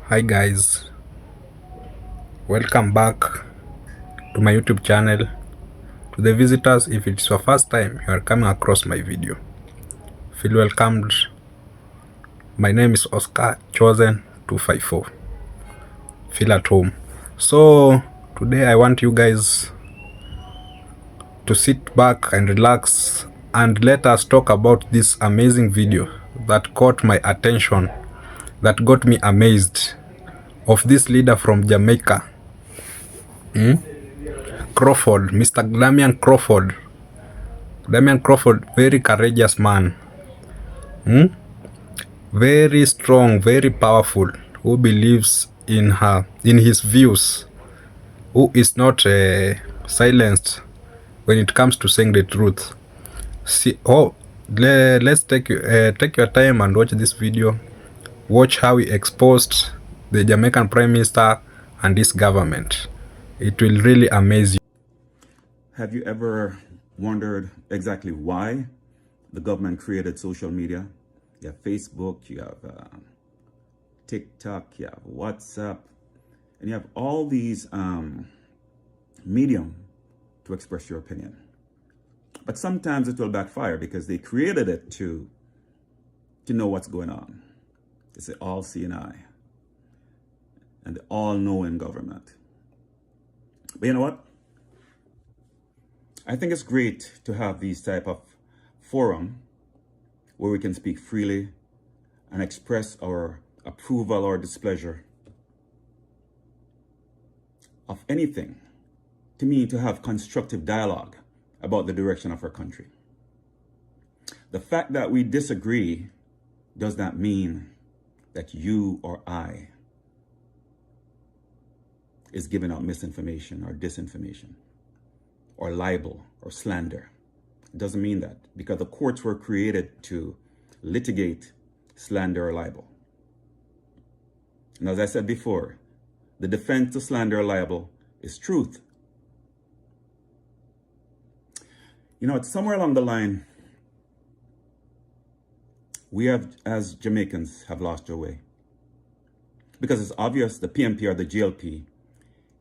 Hi guys, welcome back to my YouTube channel. To the visitors, if it's your first time you are coming across my video, feel welcomed. My name is Oscar Chosen 254. Feel at home. So today I want you guys to sit back and relax and let us talk about this amazing video that caught my attention, that got me amazed, of this leader from Jamaica, Crawford, Mr. Damion Crawford. Damion Crawford, very courageous man, very strong, very powerful, who believes in his views, who is not silenced when it comes to saying the truth. Let's take your time and watch this video. Watch how he exposed the Jamaican Prime Minister and his government. It will really amaze you. Have you ever wondered exactly why the government created social media? You have Facebook, you have TikTok, you have WhatsApp, and you have all these medium to express your opinion. But sometimes it will backfire because they created it to know what's going on. It's the all-seeing eye and the all-knowing government. But you know what? I think it's great to have these type of forum where we can speak freely and express our approval or displeasure of anything. To me, to have constructive dialogue about the direction of our country. The fact that we disagree does not mean that you or I is giving out misinformation or disinformation or libel or slander. It doesn't mean that, because the courts were created to litigate slander or libel. And as I said before, the defense to slander or libel is truth. You know, it's somewhere along the line, we have, as Jamaicans, have lost our way. Because it's obvious the PMP or the GLP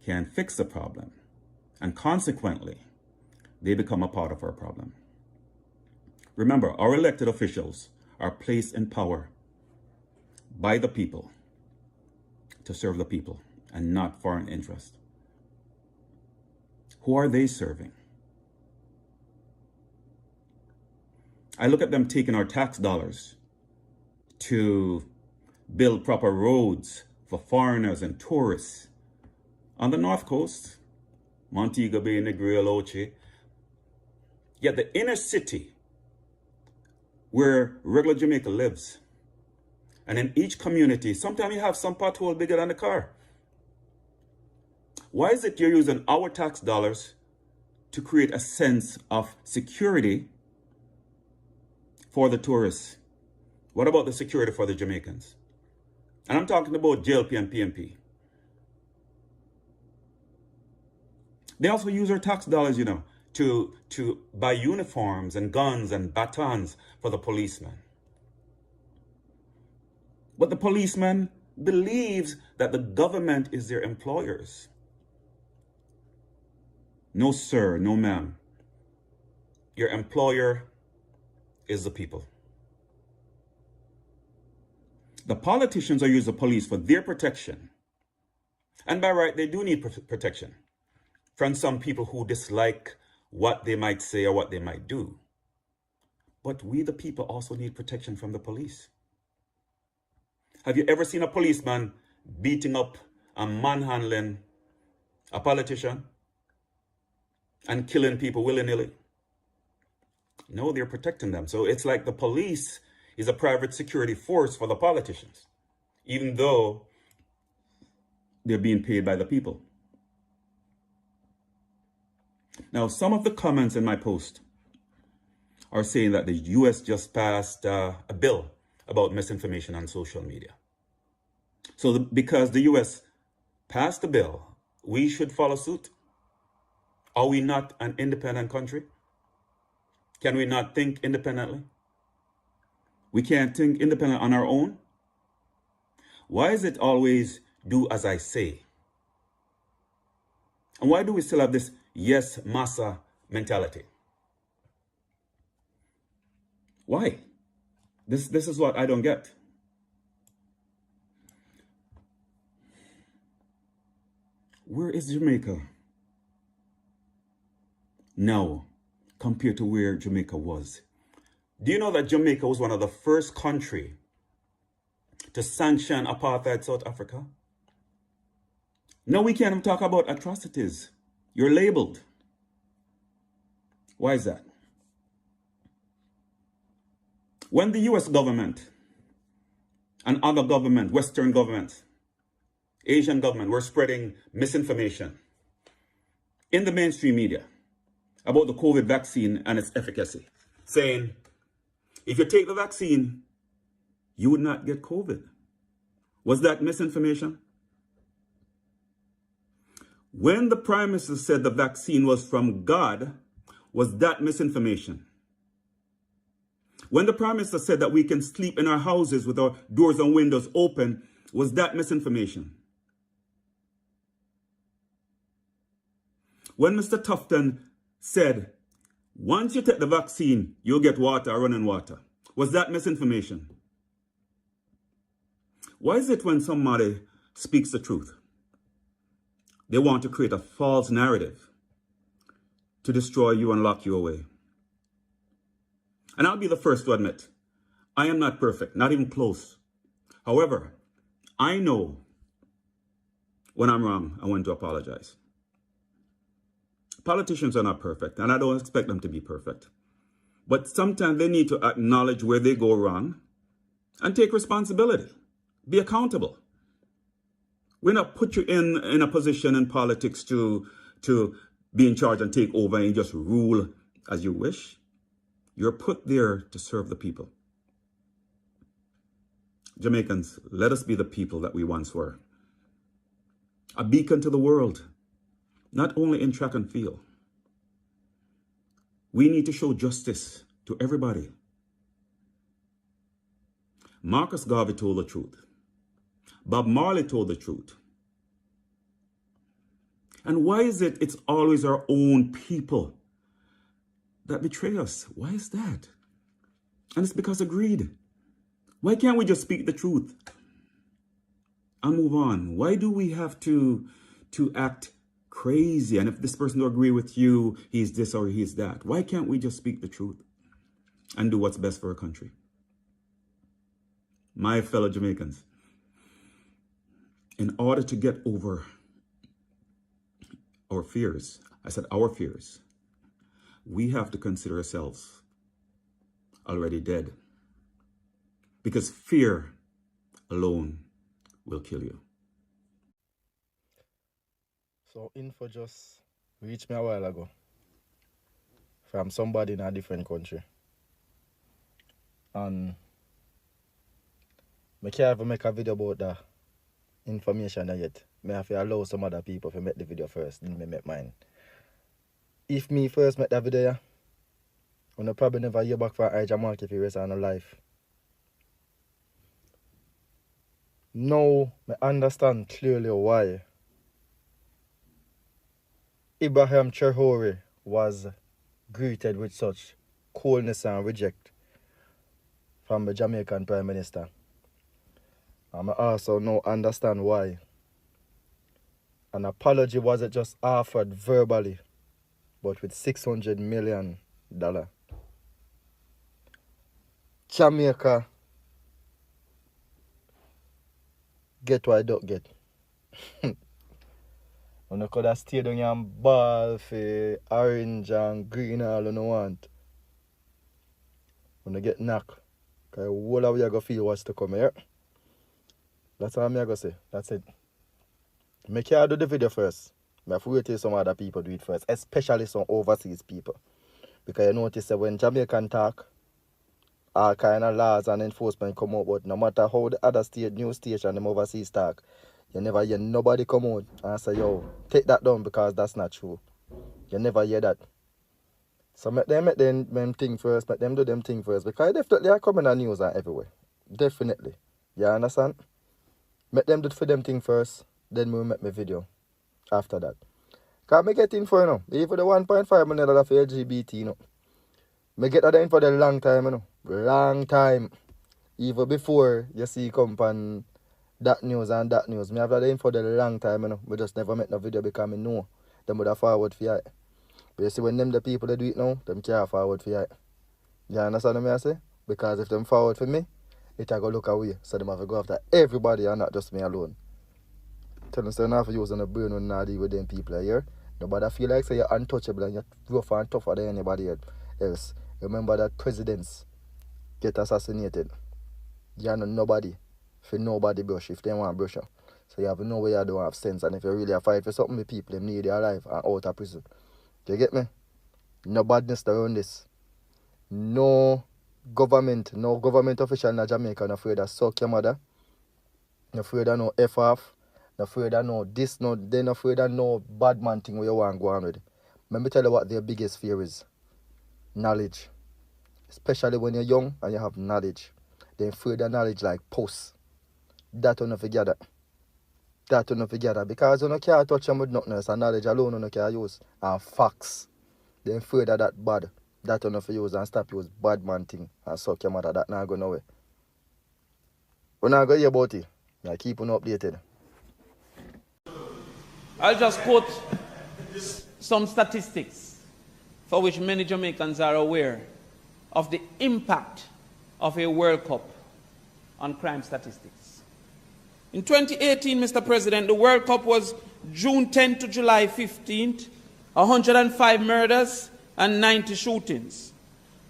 can fix the problem. And consequently, they become a part of our problem. Remember, our elected officials are placed in power by the people to serve the people and not foreign interest. Who are they serving? I look at them taking our tax dollars to build proper roads for foreigners and tourists on the North Coast, Montego Bay, Negril, Oche. Yet the inner city where regular Jamaica lives, and in each community, sometimes you have some pothole bigger than the car. Why is it you're using our tax dollars to create a sense of security for the tourists? What about the security for the Jamaicans? And I'm talking about JLP and PMP. They also use our tax dollars, you know, to buy uniforms and guns and batons for the policemen. But the policeman believes that the government is their employers. No, sir, no, ma'am. Your employer is the people. The politicians are using the police for their protection. And by right, they do need protection from some people who dislike what they might say or what they might do. But we, the people, also need protection from the police. Have you ever seen a policeman beating up and manhandling a politician and killing people willy-nilly? No, they're protecting them. So it's like the police is a private security force for the politicians, even though they're being paid by the people. Now, some of the comments in my post are saying that the US just passed a bill about misinformation on social media. So because the US passed the bill, we should follow suit. Are we not an independent country? Can we not think independently? We can't think independent on our own. Why is it always do as I say? And why do we still have this yes, massa mentality? Why? This is what I don't get. Where is Jamaica now compared to where Jamaica was? Do you know that Jamaica was one of the first countries to sanction apartheid South Africa? Now we can't even talk about atrocities. You're labeled. Why is that? When the US government and other government, Western governments, Asian government were spreading misinformation in the mainstream media about the COVID vaccine and its efficacy, saying, if you take the vaccine, you would not get COVID. Was that misinformation? When the Prime Minister said the vaccine was from God, was that misinformation? When the Prime Minister said that we can sleep in our houses with our doors and windows open, was that misinformation? When Mr. Tufton said, once you take the vaccine, you'll get water, running water, was that misinformation? Why is it when somebody speaks the truth, they want to create a false narrative to destroy you and lock you away? And I'll be the first to admit, I am not perfect, not even close. However, I know when I'm wrong and when to apologize. Politicians are not perfect, and I don't expect them to be perfect. But sometimes they need to acknowledge where they go wrong and take responsibility. Be accountable. We're not put you in a position in politics to be in charge and take over and just rule as you wish. You're put there to serve the people. Jamaicans, let us be the people that we once were. A beacon to the world, not only in track and field. We need to show justice to everybody. Marcus Garvey told the truth. Bob Marley told the truth. And why is it it's always our own people that betray us? Why is that? And it's because of greed. Why can't we just speak the truth and move on? Why do we have to act crazy? And if this person don't agree with you, he's this or he's that. Why can't we just speak the truth and do what's best for our country? My fellow Jamaicans, in order to get over our fears, I said our fears, we have to consider ourselves already dead. Because fear alone will kill you. So info just reached me a while ago from somebody in a different country. And I can't even make a video about that information yet. I have to allow some other people to make the video first, then I make mine. If me first make that video, I probably never hear back from Jamaican if he rest on life. Now I understand clearly why Ibrahim Traore was greeted with such coldness and reject from the Jamaican Prime Minister. And I also now understand why an apology wasn't just offered verbally, but with $600 million. Jamaica get what I don't get. And I could have stayed down here and ball for orange and green all you want. When I get knocked, because all of you are going to feel what's to come here. That's all I'm going to say. That's it. I can't do the video first. I have to wait till some other people do it first, especially some overseas people. Because you notice that when Jamaican talk, all kind of laws and enforcement come out, but no matter how the other news station, them overseas talk, you never hear nobody come out and say, yo, take that down because that's not true. You never hear that. So make them thing first, make them do them thing first, because definitely are coming on news and everywhere. Definitely. You understand? Make them do it for them thing first, then we make my video after that. Because I get in for, you know, even the 1.5 million dollar for LGBT, you know. I get that in for the long time, you know. Long time. Even before you see come on that news and that news. I have that in for the long time, you know. I just never make no video because I know them would have forward for it. But you see when them the people that do it now, them can't forward for it. You understand what I say? Because if them forward for me, it will go look away. So them have to go after everybody and not just me alone. Tell them so not for using the brain when not deal with them people here. Nobody feel like say you're untouchable and you're rough and tougher than anybody else. Remember that presidents get assassinated. You're not nobody. For nobody brush if they want brush you. So you have to know where you don't have sense. And if you really fight for something with people, them need their life and out of prison. Do you get me? No badness around this. No government official in Jamaica not afraid of suck your mother. Not afraid of no F off. Not afraid of no this, no, they're not afraid of no bad man thing where you want to go on with. Let me tell you what their biggest fear is. Knowledge. Especially when you're young and you have knowledge. They're afraid of knowledge like posts. That will not forget that. That will not forget that. Because you can't touch them with nothing else and knowledge alone you can't use. And facts. They're afraid of that bad. That will not use and stop use bad man thing and suck your mother. That not go nowhere. We're not going to hear about it. I keep on updated. I'll just quote some statistics for which many Jamaicans are aware of the impact of a World Cup on crime statistics. In 2018, Mr. President, the World Cup was June 10th to July 15th, 105 murders and 90 shootings.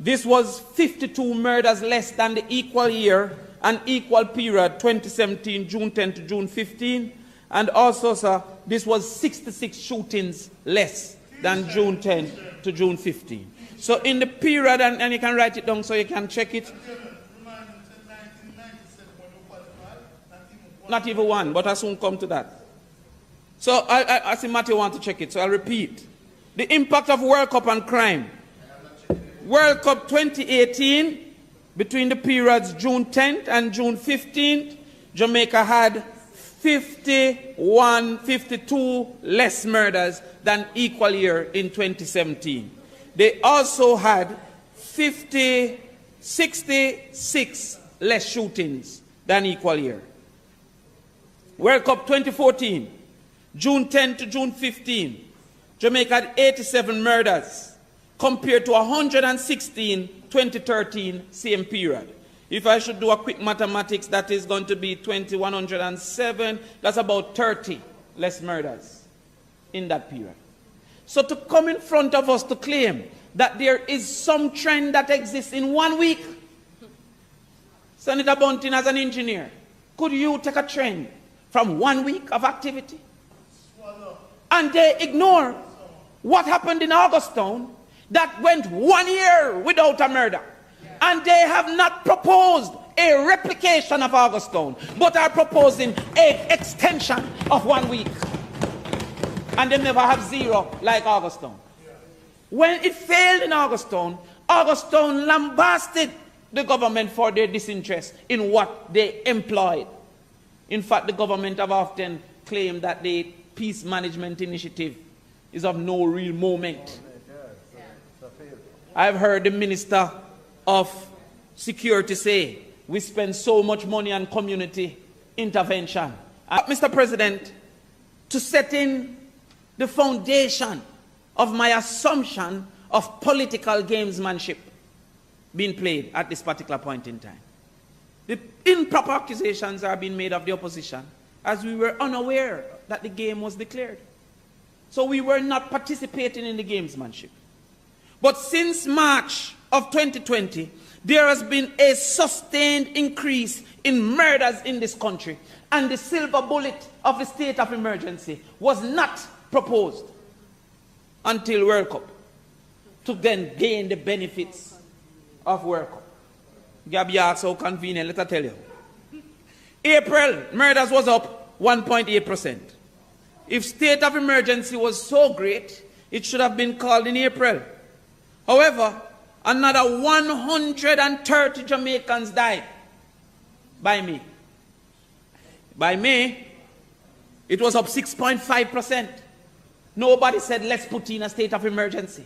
This was 52 murders less than the equal year and equal period 2017, June 10 to June 15. And also, sir, this was 66 shootings less than June 10 to June 15. So in the period, and you can write it down so you can check it. Not even one, but I soon come to that. So I see Matthew want to check it, so I'll repeat. The impact of World Cup on crime. World Cup 2018, between the periods June 10th and June 15th, Jamaica had 52 less murders than equal year in 2017. They also had 66 less shootings than equal year. World Cup 2014, June 10 to June 15, Jamaica had 87 murders compared to 116 2013 same period. If I should do a quick mathematics, that is going to be 2107. That's about 30 less murders in that period. So to come in front of us to claim that there is some trend that exists in 1 week, Senator Bunting as an engineer, could you take a trend from 1 week of activity? And they ignore what happened in Augustown that went 1 year without a murder. And they have not proposed a replication of Augustown, but are proposing an extension of 1 week. And they never have zero like Augustown. When it failed in Augustown, Augustown lambasted the government for their disinterest in what they employed. In fact, the government have often claimed that the peace management initiative is of no real moment. I've heard the Minister of Security say, we spend so much money on community intervention. Mr. President, to set in the foundation of my assumption of political gamesmanship being played at this particular point in time. The improper accusations are being made of the opposition as we were unaware that the game was declared. So we were not participating in the gamesmanship. But since March of 2020, there has been a sustained increase in murders in this country, and the silver bullet of the state of emergency was not proposed until World Cup to then gain the benefits of World Cup. Gabby asks how convenient, let me tell you. April, murders was up 1.8%. If state of emergency was so great, it should have been called in April. However, another 130 Jamaicans died by me. By May, it was up 6.5%. Nobody said, let's put in a state of emergency.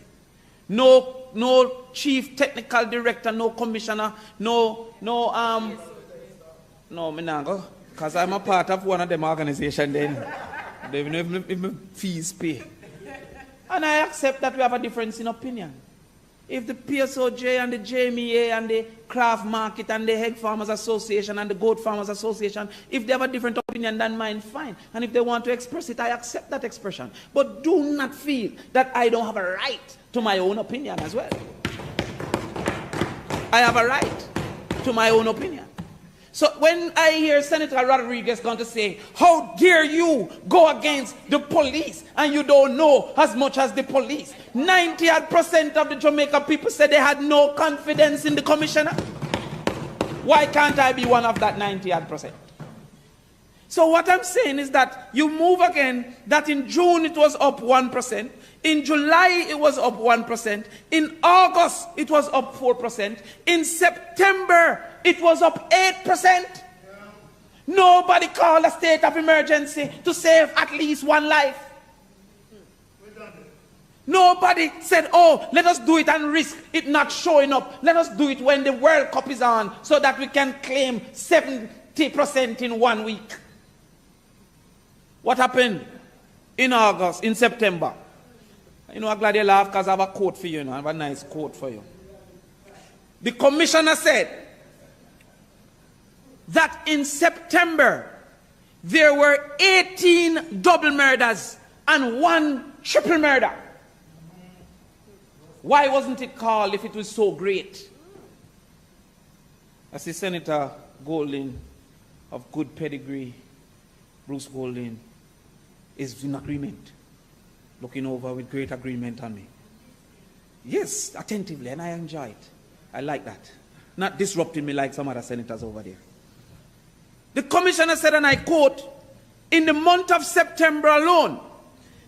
No chief technical director, no commissioner, no, me not go, because I'm a part of one of them organizations then. They even if my fees pay. And I accept that we have a difference in opinion. If the PSOJ and the JMEA and the Craft Market and the Egg Farmers Association and the Goat Farmers Association, if they have a different opinion than mine, fine. And if they want to express it, I accept that expression. But do not feel that I don't have a right to my own opinion as well. I have a right to my own opinion. So when I hear Senator Rodriguez going to say, how dare you go against the police and you don't know as much as the police? 90% of the Jamaican people said they had no confidence in the commissioner. Why can't I be one of that 90%? So what I'm saying is that you move again, that in June it was up 1%. In July it was up 1%. In August it was up 4%. In September it was up 8%. Nobody called a state of emergency to save at least one life. Nobody said, oh, let us do it and risk it not showing up. Let us do it when the World Cup is on so that we can claim 70% in 1 week. What happened in August, in September? You know, I'm glad you laugh because I have a quote for you. I have a nice quote for you. The commissioner said that in September there were 18 double murders and 1 triple murder. Why wasn't it called if it was so great? I see Senator Golding of good pedigree, Bruce Golding, is in agreement, looking over with great agreement on me. Yes, attentively, and I enjoy it. I like that. Not disrupting me like some other senators over there. The commissioner said, and I quote, in the month of September alone,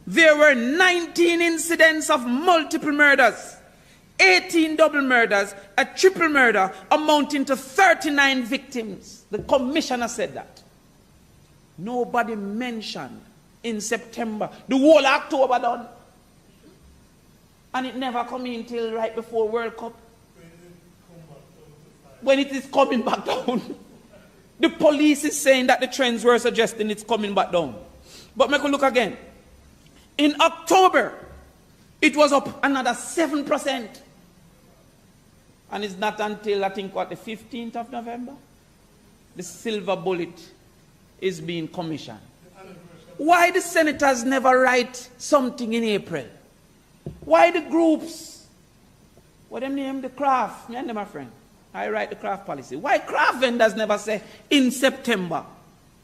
there were 19 incidents of multiple murders, 18 double murders, a triple murder amounting to 39 victims. The commissioner said that. Nobody mentioned in September, the whole October done. And it never come in till right before World Cup. When it is coming back down. The police is saying that the trends were suggesting it's coming back down. But make a look again. In October, it was up another 7%. And it's not until, I think, what, the 15th of November? The silver bullet is being commissioned. Why the senators never write something in April? Why the groups? What them name? The craft. Me and them, my friend. I write the craft policy. Why craft vendors never say, in September,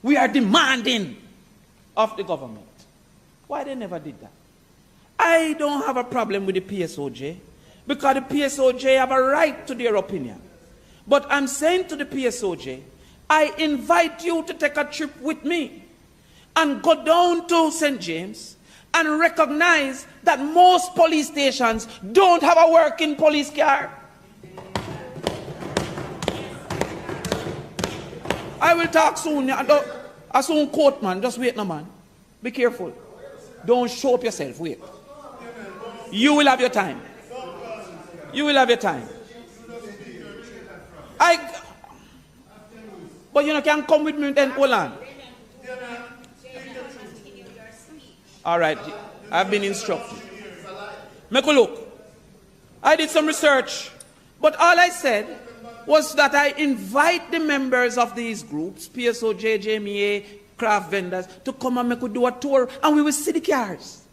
we are demanding of the government? Why they never did that? I don't have a problem with the PSOJ because the PSOJ have a right to their opinion. But I'm saying to the PSOJ, I invite you to take a trip with me and go down to St. James and recognize that most police stations don't have a working police car. I will talk soon. I soon quote, man. Just wait, no, man. Be careful. Don't show up yourself. Wait. You will have your time. You will have your time. But you know, can come with me then, hold on. All right. I've been instructed. Make a look. I did some research. But all I said was that I invite the members of these groups, PSOJ, JMEA, craft vendors, to come and make us do a tour, and we will see the cars.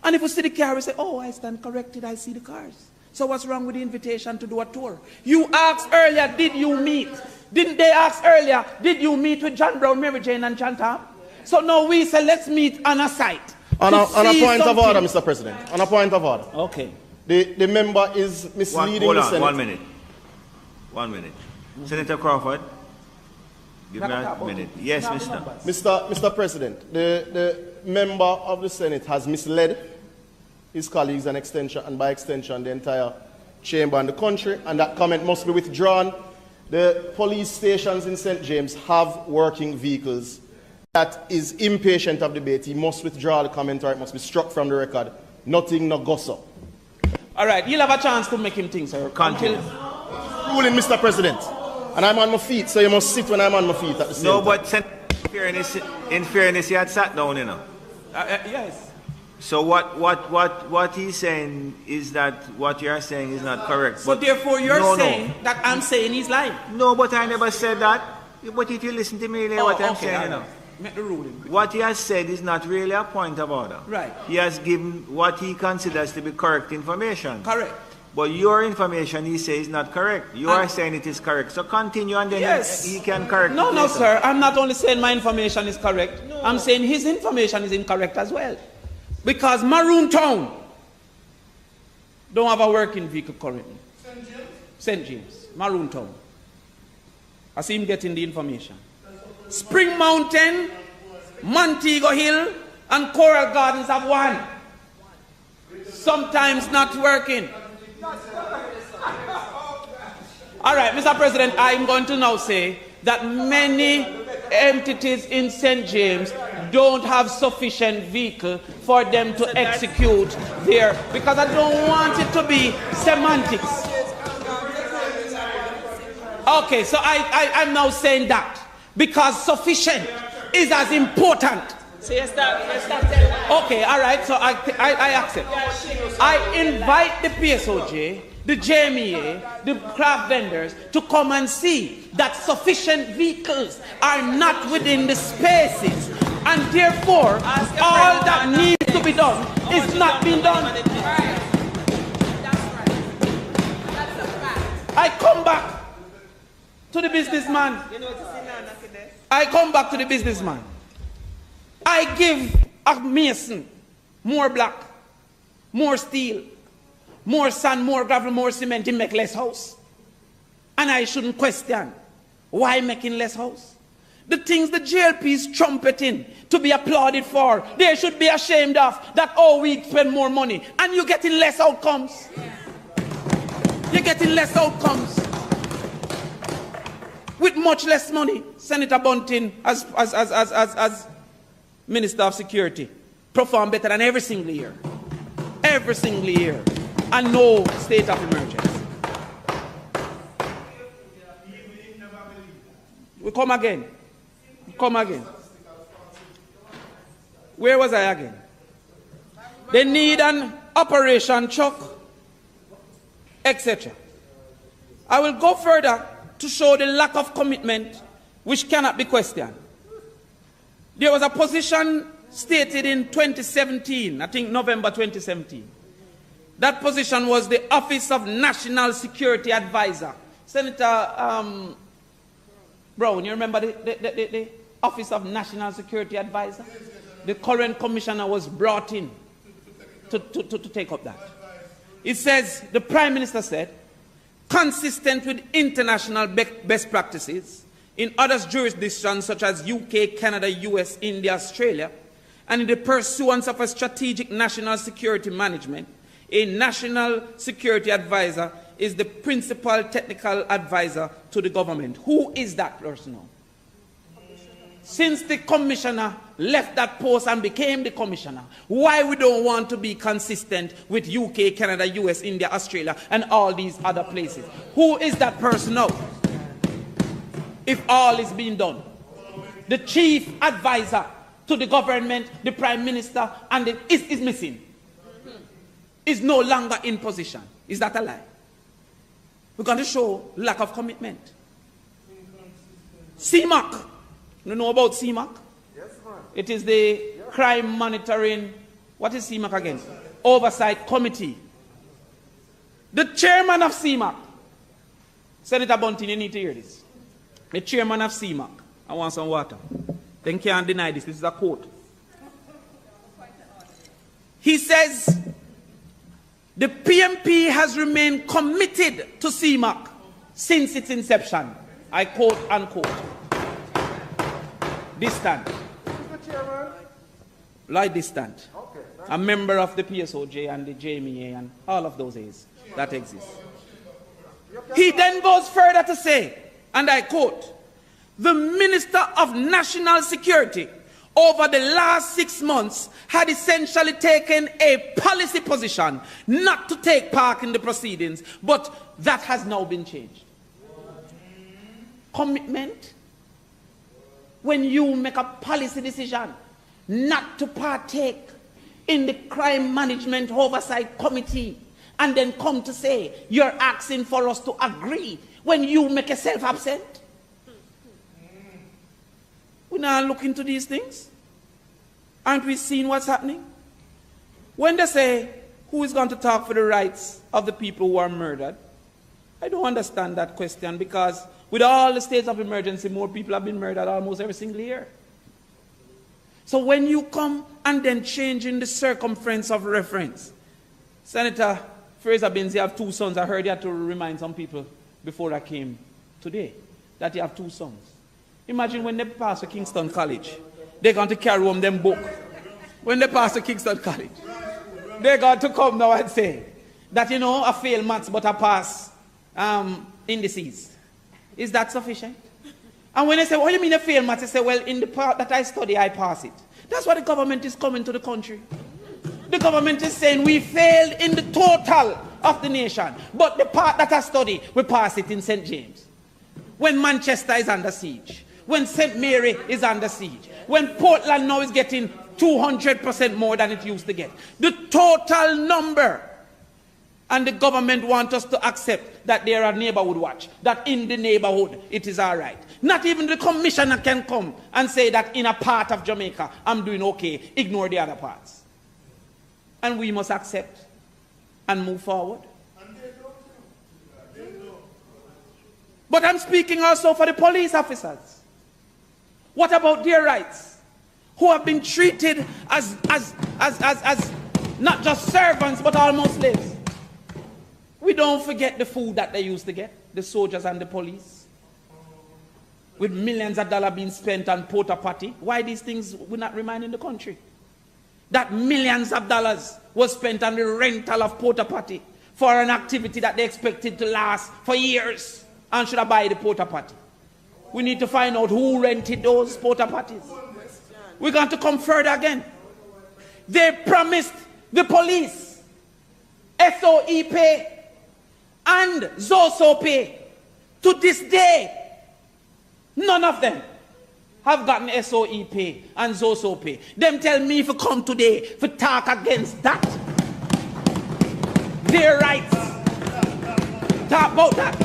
And if we see the car, we say, oh, I stand corrected, I see the cars. So what's wrong with the invitation to do a tour? You asked earlier, did you meet? Didn't they ask earlier, did you meet with John Brown, Mary Jane, and Chantal? So now we say, let's meet on a site. On a point of order, Mr. President. On a point of order. Okay. The member is misleading the Senate. 1 minute. 1 minute. Senator Crawford, give me a minute. Yes, Mr. President, the member of the Senate has misled his colleagues and by extension the entire chamber and the country, and that comment must be withdrawn. The police stations in St. James have working vehicles that is impatient of debate, he must withdraw the comment or it must be struck from the record. Nothing no gossip. All right, you'll have a chance to make him think, sir. Continue. Ruling, Mr. President. And I'm on my feet, so you must sit when I'm on my feet at the same time. No, but in fairness, he had sat down, you know. Yes. So what he's saying is that what you're saying is not correct. So but therefore you're saying that I'm saying he's lying. No, but I never said that. But if you listen to me, what I'm saying, you know. Make the ruling. What he has said is not really a point of order. Right. He has given what he considers to be correct information. Correct. But your information, he says, is not correct. You are saying it is correct. So continue and then he can correct it. No, sir. I'm not only saying my information is correct. No. I'm saying his information is incorrect as well. Because Maroon Town don't have a working vehicle currently. St. James. Maroon Town. I see him getting the information. Spring Mountain, Montego Hill, and Coral Gardens have one. Sometimes not working. All right, Mr. President, I'm going to now say that many entities in St. James don't have sufficient vehicle for them to execute their, because I don't want it to be semantics. Okay, so I'm now saying that because sufficient is as important. Okay, all right, so I accept. I invite the PSOJ, the JMEA, the craft vendors to come and see that sufficient vehicles are not within the spaces, and therefore all that needs to be done is not being done. I come back to the businessman. I come back to the businessman. I give a mason more block, more steel, more sand, more gravel, more cement to make less house. And I shouldn't question why making less house. The things the JLP is trumpeting to be applauded for, they should be ashamed of that, oh, we spend more money. And you're getting less outcomes. You're getting less outcomes. With much less money. Senator Bunting, as Minister of Security, perform better than every single year. Every single year. And no state of emergency. We come again. We come again. Where was I again? They need an operation truck, etc. I will go further to show the lack of commitment which cannot be questioned. There was a position stated in 2017, I think November 2017. That position was the Office of National Security Advisor. Senator Brown, you remember the Office of National Security Advisor? The current commissioner was brought in to take up that. It says, the Prime Minister said, consistent with international best practices in other jurisdictions such as UK, Canada, US, India, Australia, and in the pursuance of a strategic national security management, a national security advisor is the principal technical advisor to the government. Who is that person now? Since the commissioner left that post and became the commissioner, why we don't want to be consistent with UK, Canada, US, India, Australia, and all these other places? Who is that person now? If all is being done. The chief advisor to the government, the prime minister, and is missing. Is no longer in position. Is that a lie? We're going to show lack of commitment. CMAC. You know about CMAC? Yes, ma'am. It is the crime monitoring, what is CMAC again? Oversight Committee. The chairman of CMAC, Senator Bunting, you need to hear this. The chairman of CMAC, I want some water. Then can't deny this. This is a quote. He says, the PMP has remained committed to CMAC since its inception. I quote, unquote. Distant. Like distant. Okay, a member of the PSOJ and the JMEA and all of those A's that exist. He then goes further to say, and I quote, the Minister of National Security over the last 6 months had essentially taken a policy position not to take part in the proceedings, but that has now been changed. Commitment. When you make a policy decision not to partake in the crime management oversight committee and then come to say you're asking for us to agree when you make yourself absent. We now look into these things. Aren't we seeing what's happening? When they say, who is going to talk for the rights of the people who are murdered? I don't understand that question, because with all the states of emergency, more people have been murdered almost every single year. So when you come and then changing the circumference of reference, Senator Fraser Benzi have 2 sons. I heard he had to remind some people before I came today that he have 2 sons. Imagine when they pass to Kingston College, they're going to carry home them book. When they pass to Kingston College, they're going to come now and say that, you know, I fail maths but I pass indices. Is that sufficient? And when they say, what do you mean I fail maths? They say, well, in the part that I study, I pass it. That's why the government is coming to the country. The government is saying we failed in the total of the nation, but the part that I study, we pass it in St. James. When Manchester is under siege, when St. Mary is under siege, when Portland now is getting 200% more than it used to get. The total number. And the government wants us to accept that there are neighborhood watch, that in the neighborhood it is all right. Not even the commissioner can come and say that in a part of Jamaica I'm doing okay, ignore the other parts. And we must accept and move forward. But I'm speaking also for the police officers. What about their rights? Who have been treated as not just servants but almost slaves. We don't forget the food that they used to get, the soldiers and the police. With millions of dollars being spent on porta potty. Why these things will not remain in the country? That millions of dollars was spent on the rental of porta potty for an activity that they expected to last for years. And should I buy the porta potty? We need to find out who rented those porta potties. We're going to come further again. They promised the police SOE pay and ZOSO pay. To this day, none of them have gotten SOE pay and ZOSO pay. Them tell me if you come today to talk against that, their rights. Talk about that.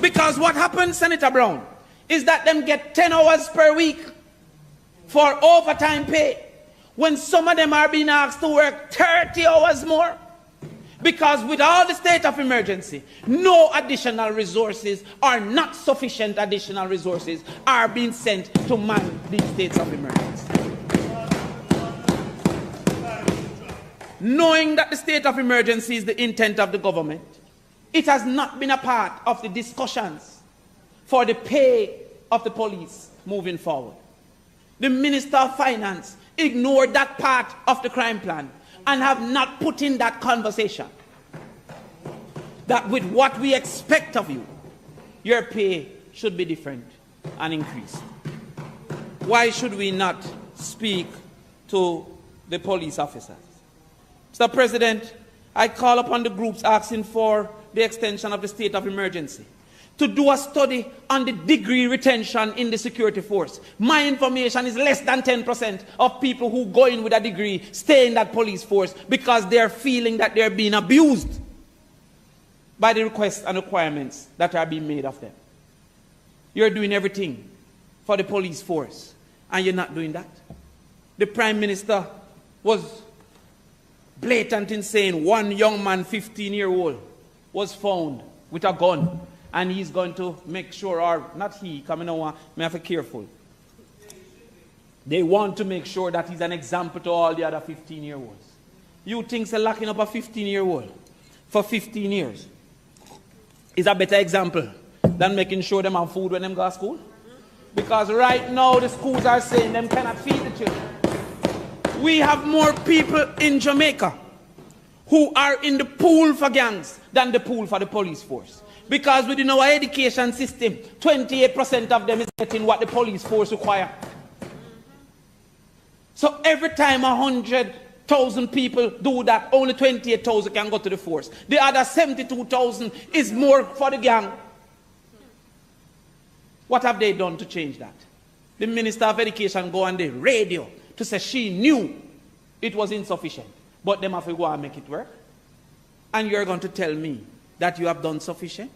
Because what happens, Senator Brown, is that them get 10 hours per week for overtime pay, when some of them are being asked to work 30 hours more. Because with all the state of emergency, no additional resources or not sufficient additional resources are being sent to man these states of emergency. Knowing that the state of emergency is the intent of the government, it has not been a part of the discussions for the pay of the police moving forward. The Minister of Finance ignored that part of the crime plan and have not put in that conversation. That with what we expect of you, your pay should be different and increased. Why should we not speak to the police officers? Mr. President, I call upon the groups asking for the extension of the state of emergency to do a study on the degree retention in the security force. My information is less than 10% of people who go in with a degree stay in that police force because they're feeling that they're being abused by the requests and requirements that are being made of them. You're doing everything for the police force and you're not doing that. The Prime Minister was blatant in saying one young man, 15-year-old, was found with a gun. And he's going to make sure, or not he, coming on, may have to be careful. They want to make sure that he's an example to all the other 15-year-olds. You think they're locking up a 15-year-old for 15 years is a better example than making sure them have food when them go to school? Because right now the schools are saying them cannot feed the children. We have more people in Jamaica who are in the pool for gangs than the pool for the police force. Because within our education system, 28% of them is getting what the police force require. So every time 100,000 people do that, only 28,000 can go to the force. The other 72,000 is more for the gang. What have they done to change that? The Minister of Education go on the radio to say she knew it was insufficient. But them have to go and make it work. And you're going to tell me that you have done sufficient?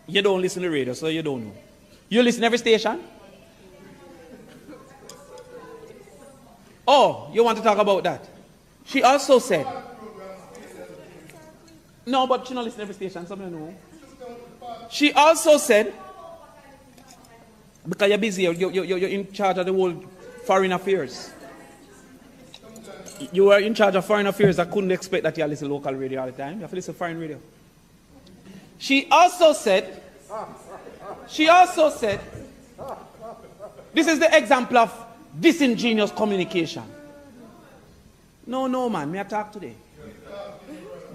You don't listen to the radio, so you don't know. You listen to every station? Oh, you want to talk about that? She also said... No, but she don't listen to every station, so I don't know. She also said... Because you're busy, you're in charge of the whole foreign affairs. You were in charge of foreign affairs. I couldn't expect that you listen to local radio all the time. You have to listen to foreign radio. She also said, this is the example of disingenuous communication. No, man, may I talk today?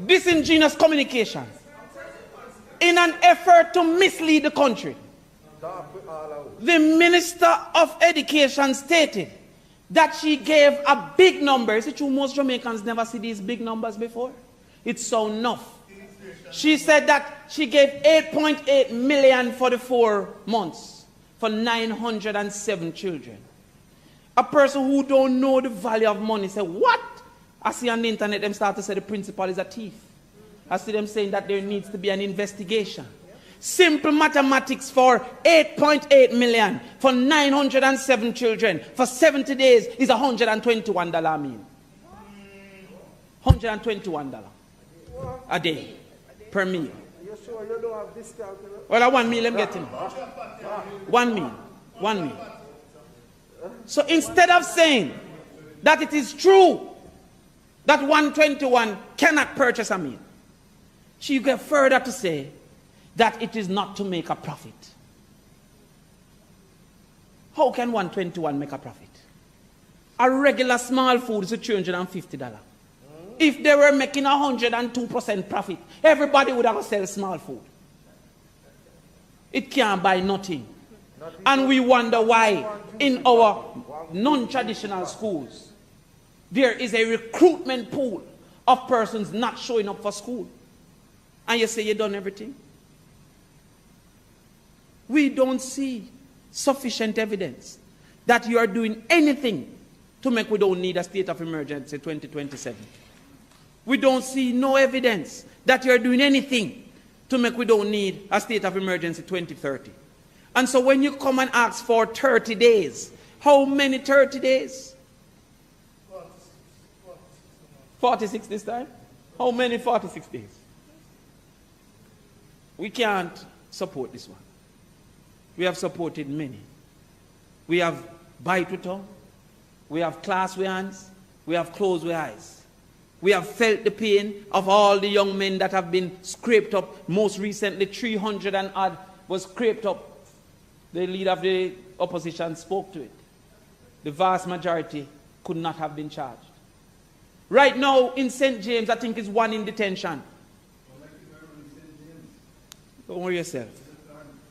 Disingenuous communication. In an effort to mislead the country. The Minister of Education stated that she gave a big number. Is it true most Jamaicans never see these big numbers before? It's so enough. She said that she gave 8.8 million for the 4 months for 907 children. A person who don't know the value of money say, what? I see on the internet them start to say the principal is a thief. I see them saying that there needs to be an investigation. Simple mathematics for 8.8 million for 907 children for 70 days is $121, I mean. $121 a day per meal. You sure you don't have discount? Well, 1 meal I'm getting. 1 meal. 1 meal. So instead of saying that it is true that 121 cannot purchase a meal, she goes further to say that it is not to make a profit. How can 121 make a profit? A regular small food is $350. If they were making 102% profit, everybody would have to sell small food. It can't buy nothing. And we wonder why in our non-traditional schools there is a recruitment pool of persons not showing up for school. And you say you've done everything. We don't see sufficient evidence that you are doing anything to make we don't need a state of emergency 2027. We don't see no evidence that you are doing anything to make we don't need a state of emergency 2030. And so when you come and ask for 30 days, how many 30 days? 46 this time? How many 46 days? We can't support this one. We have supported many. We have bite with tongue. We have class with hands. We have closed with eyes. We have felt the pain of all the young men that have been scraped up. Most recently, 300 and odd was scraped up. The leader of the opposition spoke to it. The vast majority could not have been charged. Right now in St. James, I think is one in detention. Don't worry yourself.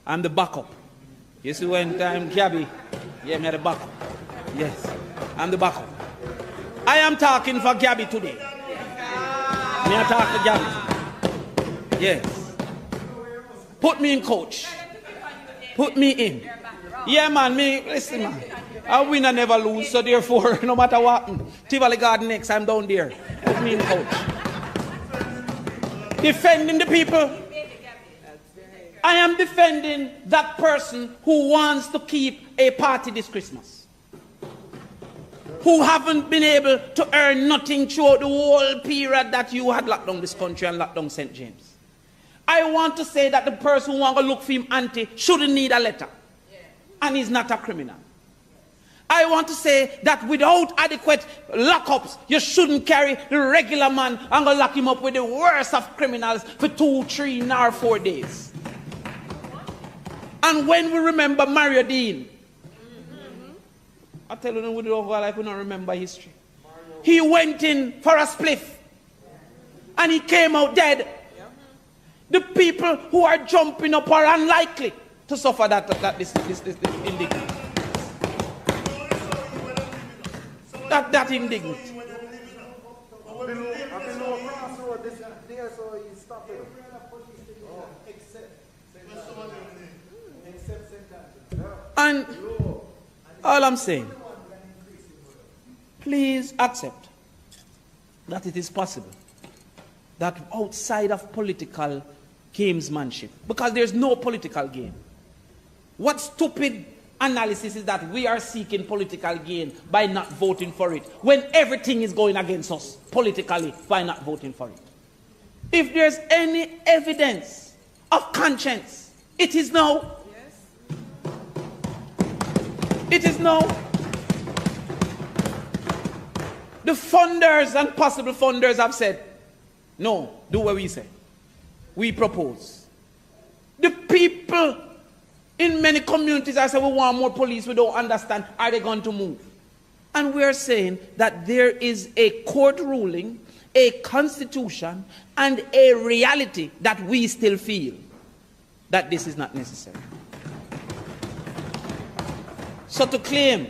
I'm the backup. You see when time Gabby, yeah, me the backup. Yes, I'm the backup. I am talking for Gabby today. Me I talk to Gabby. Yes. Put me in, coach. Put me in. Yeah, man, listen, man. I win and never lose, so therefore, no matter what, Tivoli Garden next, I'm down there. Put me in, coach. Defending the people. I am defending that person who wants to keep a party this Christmas. Who haven't been able to earn nothing throughout the whole period that you had locked down this country and locked down St. James. I want to say that the person who wants to look for him auntie shouldn't need a letter. And he's not a criminal. I want to say that without adequate lockups, you shouldn't carry the regular man and go lock him up with the worst of criminals for 2, 3, or 4 days. And when we remember Mario Dean, I tell you, we don't like we don't remember history. He went in for a spliff and he came out dead. The people who are jumping up are unlikely to suffer this indignity. That indignant. Below crossroad this there, so he's stopping. And all I'm saying, please accept that it is possible that outside of political gamesmanship, because there's no political game. What stupid analysis is that we are seeking political gain by not voting for it, when everything is going against us politically by not voting for it? If there's any evidence of conscience, it is now. It is now. The funders and possible funders have said, no, do what we say. We propose. The people in many communities are saying we want more police, we don't understand, are they going to move? And we are saying that there is a court ruling, a constitution, and a reality that we still feel that this is not necessary. So to claim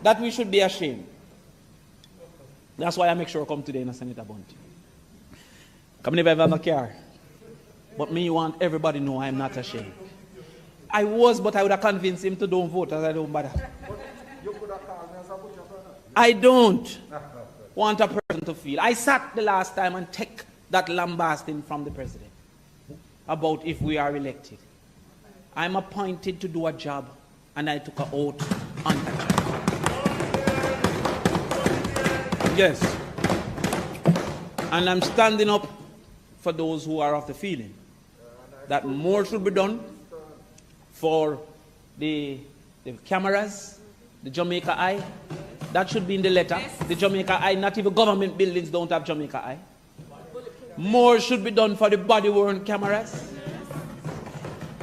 that we should be ashamed, that's why I make sure I come today in a Senator Bunty. Come never ever have a car. But me want everybody to know I am not ashamed. I was, but I would have convinced him to don't vote, as I don't bother. I don't want a person to feel. I sat the last time and take that lambasting from the president about if we are elected. I'm appointed to do a job, and I took an oath on that job. Yes. And I'm standing up for those who are of the feeling that more should be done for the cameras, the Jamaica Eye. That should be in the letter. Yes. The Jamaica Eye, not even government buildings don't have Jamaica Eye. More should be done for the body-worn cameras.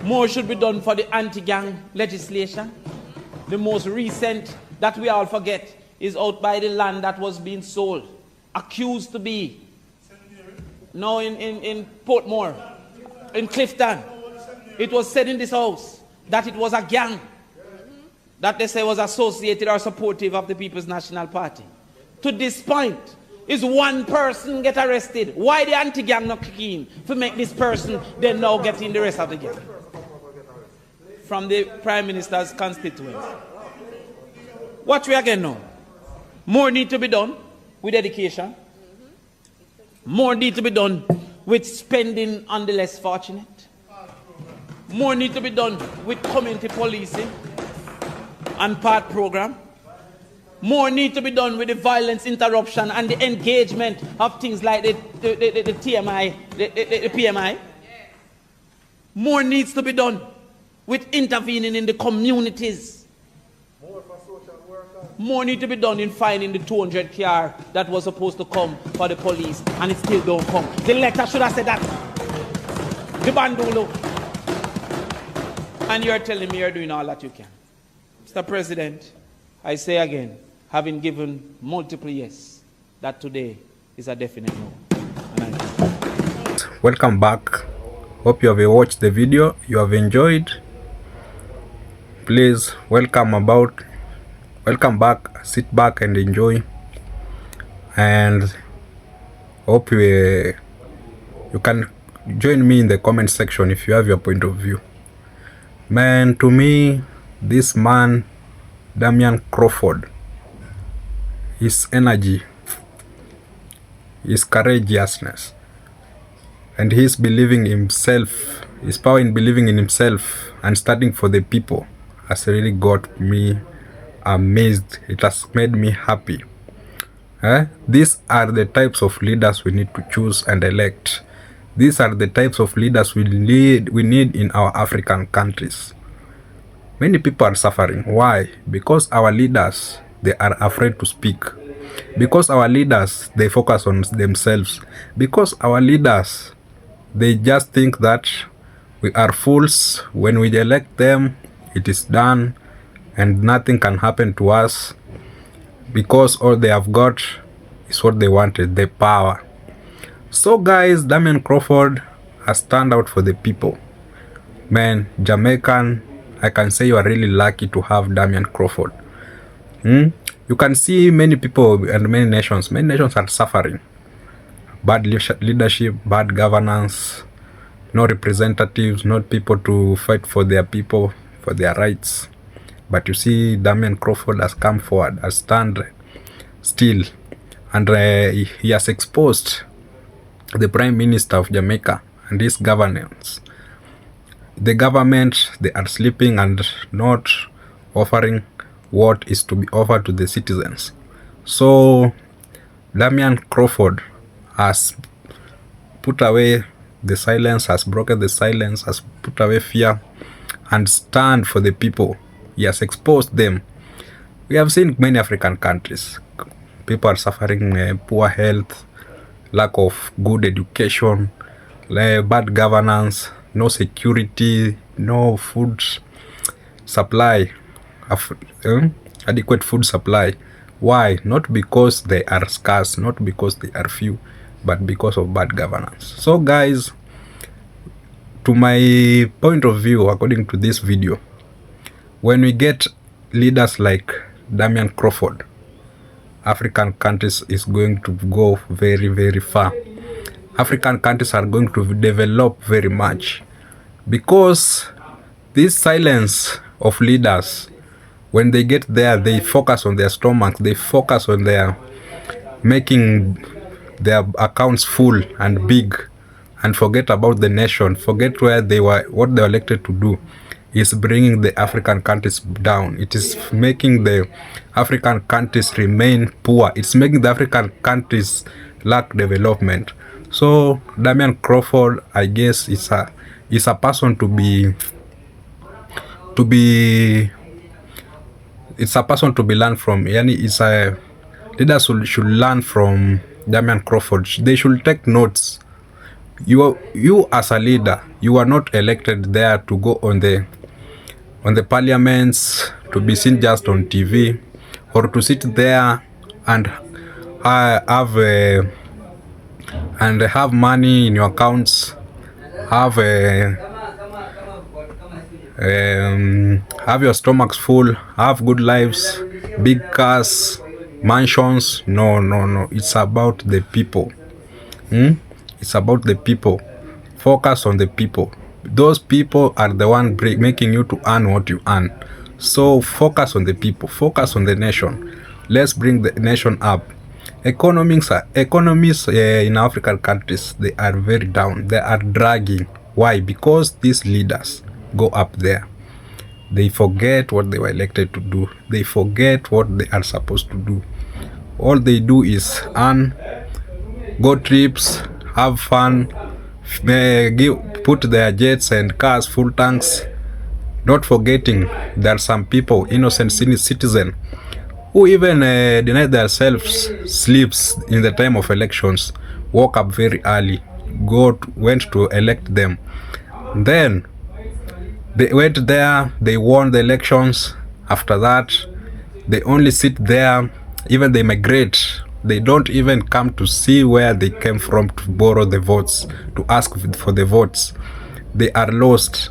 More should be done for the anti-gang legislation. The most recent that we all forget is out by the land that was being sold, accused to be, no, in Portmore, in Clifton. It was said in this house that it was a gang that they say was associated or supportive of the People's National Party. To this point, is one person get arrested. Why the anti-gang not kicking to make this person then now get in the rest of the gang? From the Prime Minister's constituents. Watch we again now. More need to be done with education. More need to be done with spending on the less fortunate. More need to be done with community policing and PART program. More need to be done with the violence interruption and the engagement of things like the TMI, the PMI. More needs to be done with intervening in the communities. More need to be done in finding the 200 car that was supposed to come for the police and it still don't come. The letter should have said that. The bandolo. And you're telling me you're doing all that you can. Mr. President, I say again, having given multiple yes, that today is a definite no. Welcome back. Hope you have watched the video, you have enjoyed. Please welcome back, sit back and enjoy. And hope you can join me in the comment section if you have your point of view. Man, to me, this man, Damion Crawford, his energy, his courageousness, and his believing in himself, his power in believing in himself and standing for the people has really got me amazed. It has made me happy. These are the types of leaders we need to choose and elect. These are the types of leaders we need in our African countries. Many people are suffering. Why? Because our leaders, they are afraid to speak. Because our leaders, they focus on themselves. Because our leaders, they just think that we are fools. When we elect them, it is done and nothing can happen to us. Because all they have got is what they wanted, the power. So guys, Damion Crawford has turned out for the people. Man, Jamaican, I can say you are really lucky to have Damion Crawford. You can see many people and many nations are suffering. Bad leadership, bad governance, no representatives, not people to fight for their people, for their rights. But you see, Damion Crawford has come forward, has stand still, and he has exposed the Prime Minister of Jamaica and his governance. The government, they are sleeping and not offering what is to be offered to the citizens. So Damion Crawford has put away the silence, has broken the silence, has put away fear, and stand for the people. He has exposed them. We have seen many African countries. People are suffering poor health, lack of good education, bad governance, no security, no food supply, adequate food supply. Why? Not because they are scarce, not because they are few, but because of bad governance. So guys, to my point of view, according to this video, when we get leaders like Damion Crawford, African countries is going to go very, very far. African countries are going to develop very much, because this silence of leaders, when they get there, they focus on their stomach, they focus on their making their accounts full and big, and forget about the nation, forget where they were, what they were elected to do. Is bringing the African countries down. It is making the African countries remain poor. It's making the African countries lack development. So Damion Crawford, I guess, is a person to be it's a person to be learned from. Yani, it's a leaders should learn from Damion Crawford. They should take notes. You as a leader, you are not elected there to go on the parliaments, to be seen just on TV, or to sit there and have money in your accounts, have your stomachs full, have good lives, big cars, mansions. No. It's about the people. It's about the people. Focus on the people. Those people are the one making you to earn what you earn. So focus on the people. Focus on the nation. Let's bring the nation up. Economies in African countries, they are very down. They are dragging. Why? Because these leaders go up there. They forget what they were elected to do. They forget what they are supposed to do. All they do is earn, go trips, have fun, put their jets and cars full tanks, not forgetting there are some people, innocent citizens, who even deny themselves sleeps in the time of elections, woke up very early, went to elect them. Then they went there, they won the elections. After that, they only sit there, even they migrate. They don't even come to see where they came from to borrow the votes, to ask for the votes. They are lost.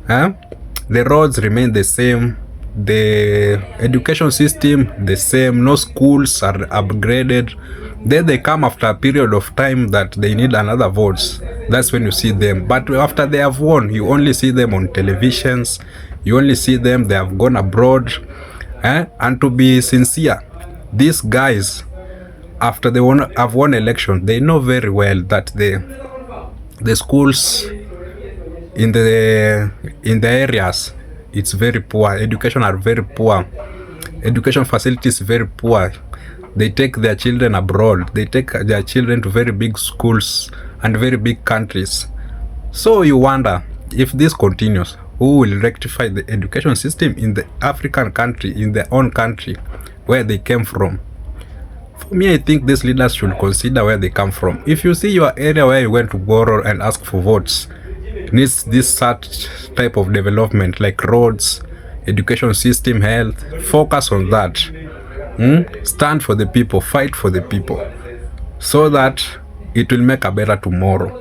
The roads remain the same. The education system the same. No schools are upgraded. Then they come after a period of time that they need another votes. That's when you see them. But after they have won, you only see them on televisions. You only see them, they have gone abroad. And to be sincere, these guys, after they have won election, they know very well that the schools in the areas, it's very poor. Education are very poor. Education facilities very poor. They take their children abroad. They take their children to very big schools and very big countries. So you wonder, if this continues, who will rectify the education system in the African country, in their own country, where they came from? For me, I think these leaders should consider where they come from. If you see your area where you went to borrow and ask for votes needs this such type of development, like roads, education system, health, focus on that. Stand for the people, fight for the people, so that it will make a better tomorrow.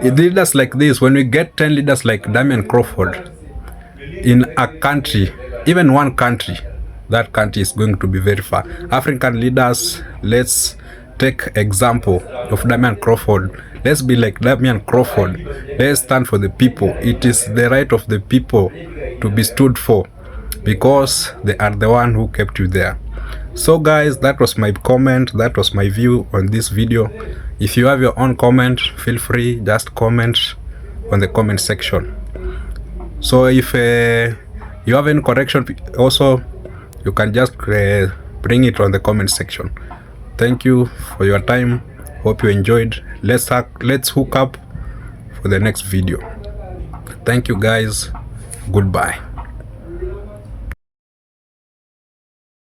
Leaders like this, when we get 10 leaders like Damion Crawford in a country, even one country, that country is going to be very far. African leaders, let's take example of Damion Crawford. Let's be like Damion Crawford. Let's stand for the people. It is the right of the people to be stood for, because they are the one who kept you there. So guys, that was my comment, that was my view on this video. If you have your own comment, feel free, just comment on the comment section. So if you have any correction also, you can just bring it on the comment section. Thank you for your time. Hope you enjoyed. Let's hook up for the next video. Thank you guys. Goodbye.